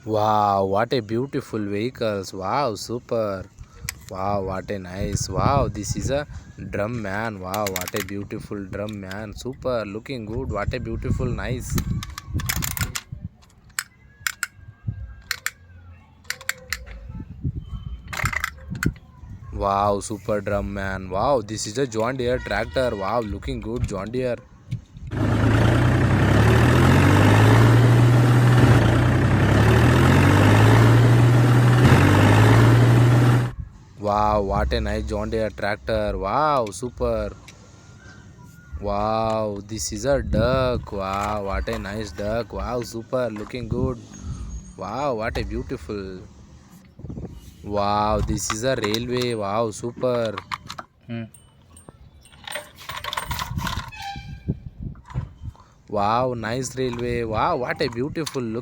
Wow, what a beautiful vehicles. Wow, super. Wow, what a nice. Wow, this is a drum man. Wow, what a beautiful drum man. Super, looking good. What a beautiful nice. Wow, super drum man. Wow, this is a John Deere tractor. Wow, looking good, John Deere. Wow, what a nice John Deere tractor. Wow, super. Wow, this is a duck. Wow, what a nice duck. Wow, super, looking good. Wow, what a beautiful. Wow, this is a railway. Wow, super. Hmm. Wow, nice railway. Wow, what a beautiful look.